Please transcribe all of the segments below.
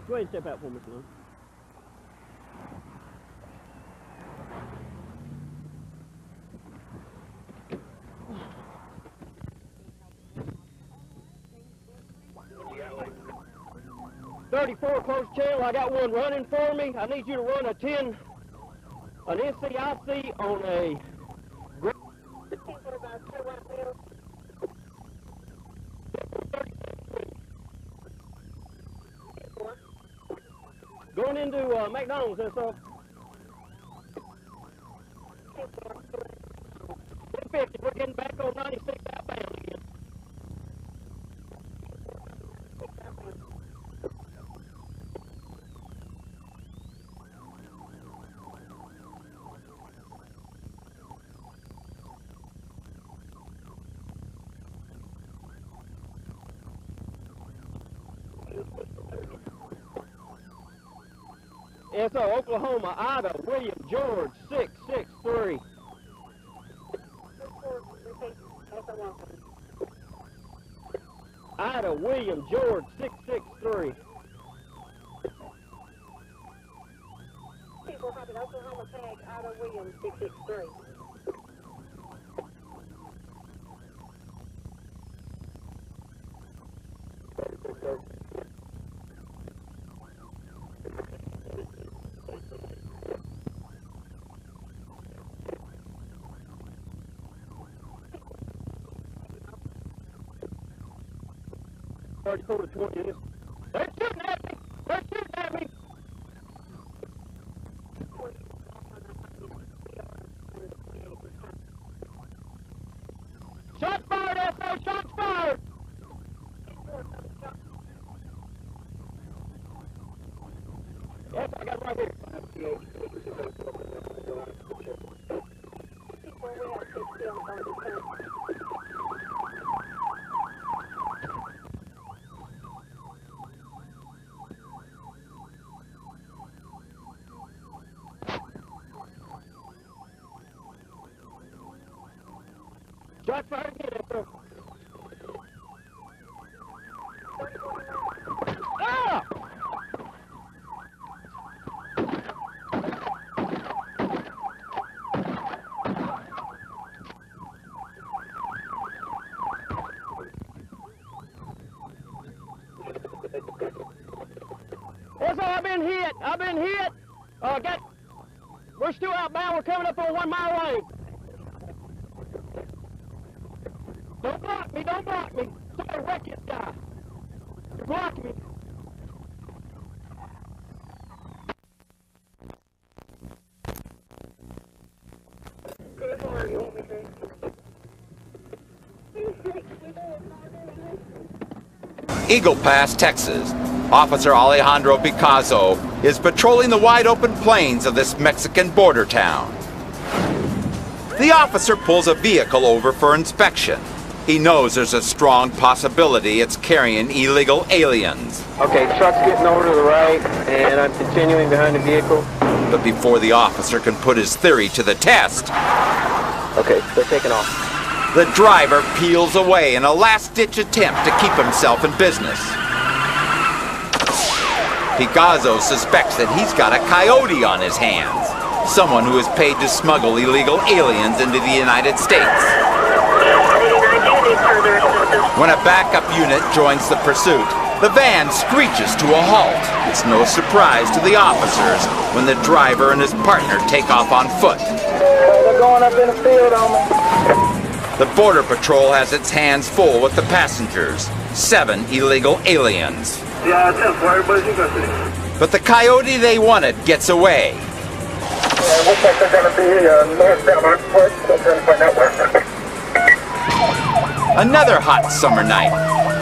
Go ahead and step out for me, son. .34 close channel. I got one running for me. I need you to run an SCIC on a. Going into McDonald's, that's all. 150, we're getting back on 96 outbound again. SO, Oklahoma, Ida, William, George, 663. Ida, William, George, 663. Oklahoma tag, Ida, William, 663. To 20. They're shooting at me! They're shooting at me! Shots fired, SO! Shots fired! Yes, I got it right here. Shots fired again, SO. Ah! SO, I've been hit. I've been hit. We're still outbound. We're coming up on 1 mile lane. Don't block me, don't block me. Somebody wreck this guy. You're blocking me. Eagle Pass, Texas. Officer Alejandro Picasso is patrolling the wide-open plains of this Mexican border town. The officer pulls a vehicle over for inspection. He knows there's a strong possibility it's carrying illegal aliens. Okay, truck's getting over to the right, and I'm continuing behind the vehicle. But before the officer can put his theory to the test, okay, they're taking off. The driver peels away in a last-ditch attempt to keep himself in business. Picasso suspects that he's got a coyote on his hands, someone who is paid to smuggle illegal aliens into the United States. When a backup unit joins the pursuit, the van screeches to a halt. It's no surprise to the officers when the driver and his partner take off on foot. They're going up in the field on me. The Border Patrol has its hands full with the passengers, 7 illegal aliens. Yeah, it's just everybody's interested. But the coyote they wanted gets away. It looks like they're going to be northbound on foot, so they're going to find out where. Another hot summer night,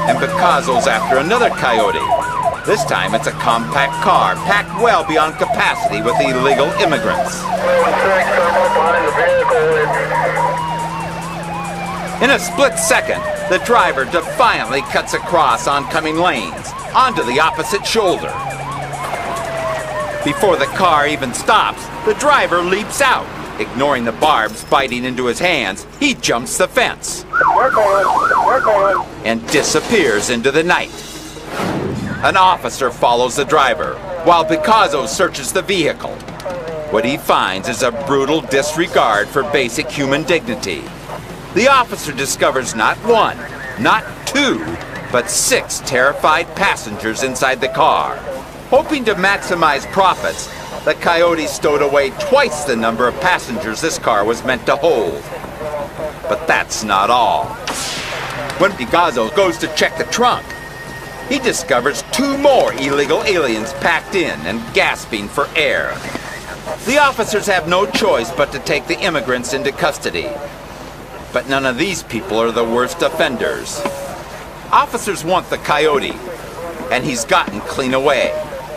and Picasso's after another coyote. This time it's a compact car packed well beyond capacity with illegal immigrants. In a split second, the driver defiantly cuts across oncoming lanes, onto the opposite shoulder. Before the car even stops, the driver leaps out. Ignoring the barbs biting into his hands, he jumps the fence and disappears into the night. An officer follows the driver, while Picasso searches the vehicle. What he finds is a brutal disregard for basic human dignity. The officer discovers not one, not two, but 6 terrified passengers inside the car. Hoping to maximize profits, the coyote stowed away twice the number of passengers this car was meant to hold. But that's not all. When Picasso goes to check the trunk, he discovers 2 more illegal aliens packed in and gasping for air. The officers have no choice but to take the immigrants into custody. But none of these people are the worst offenders. Officers want the coyote, and he's gotten clean away.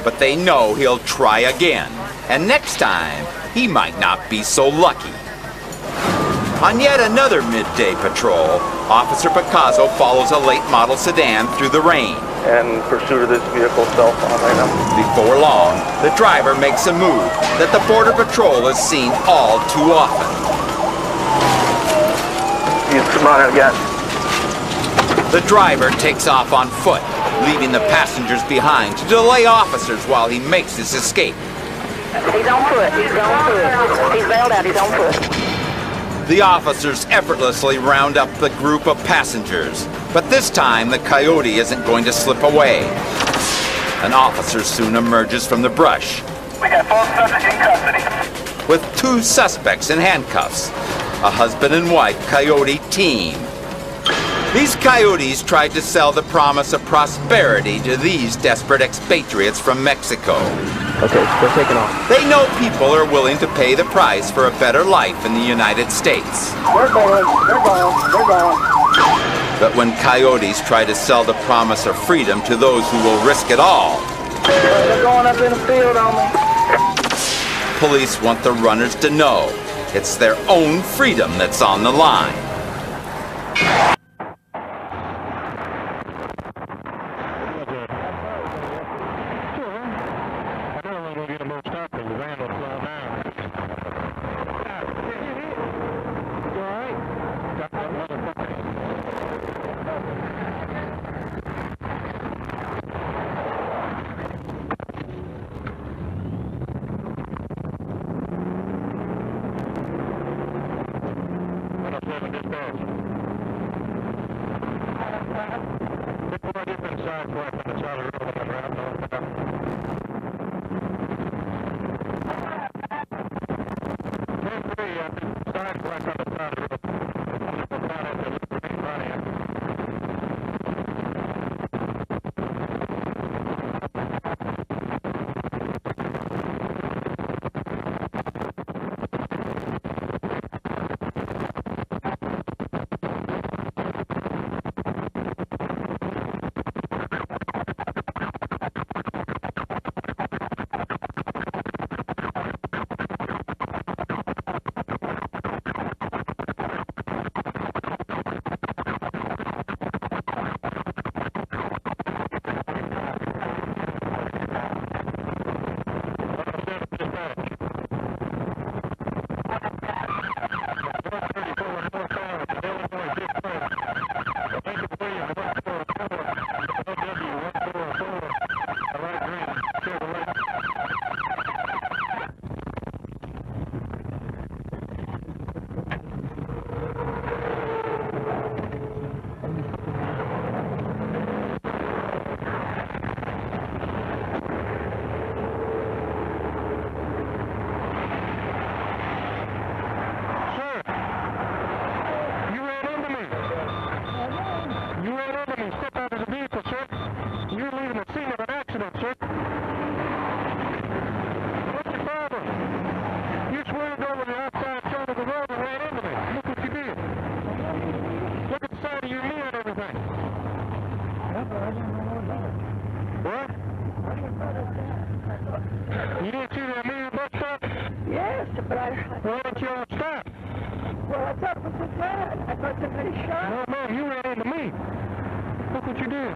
But they know he'll try again, and next time, he might not be so lucky. On yet another midday patrol, Officer Picasso follows a late model sedan through the rain. And pursuit of this vehicle cell phone right now. Before long, the driver makes a move that the Border Patrol has seen all too often. He's running again. The driver takes off on foot, leaving the passengers behind to delay officers while he makes his escape. He's on foot. He's on foot. He's bailed out. He's on foot. The officers effortlessly round up the group of passengers, but this time the coyote isn't going to slip away. An officer soon emerges from the brush. We got 4 subjects in custody. With 2 suspects in handcuffs, a husband and wife coyote team. These coyotes tried to sell the promise of prosperity to these desperate expatriates from Mexico. Okay, we're taking off. They know people are willing to pay the price for a better life in the United States. We're going. We're going. We're going. But when coyotes try to sell the promise of freedom to those who will risk it all, They're going up in the field on me. police want the runners to know it's their own freedom that's on the line. You didn't see that man bus stop? Yes, but why didn't you all stop? Well, I thought it was a guy. I thought somebody shot. No, ma'am, you ran into me. Look what you did.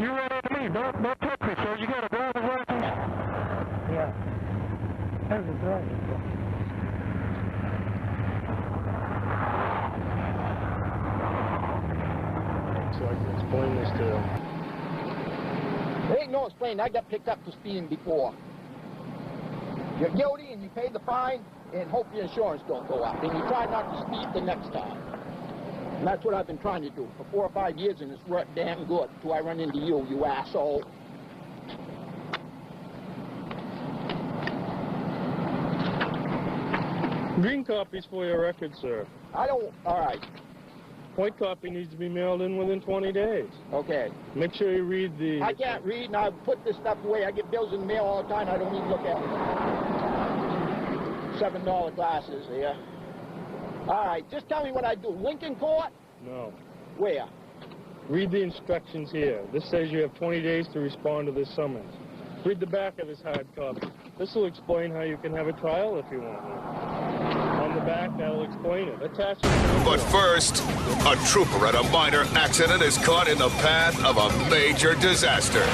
You ran into me. Don't touch me, sir. You got a driver's license? Yeah. There's a driver's license. So I can explain this to them. There ain't no explaining. I got picked up for speeding before. You're guilty and you pay the fine and hope your insurance don't go up. And you try not to speed the next time. And that's what I've been trying to do for 4 or 5 years, and it's worked damn good until I run into you, you asshole. Green copies for your record, sir. I don't... All right. White copy needs to be mailed in within 20 days. Okay. Make sure you read the... I can't read, and I put this stuff away. I get bills in the mail all the time. I don't even look at them. $7 glasses here. All right, just tell me what I do. Lincoln Court? No. Where? Read the instructions here. This says you have 20 days to respond to this summons. Read the back of this hard copy. This will explain how you can have a trial if you want one. On the back, that'll explain it. Attach it. But first, a trooper at a minor accident is caught in the path of a major disaster.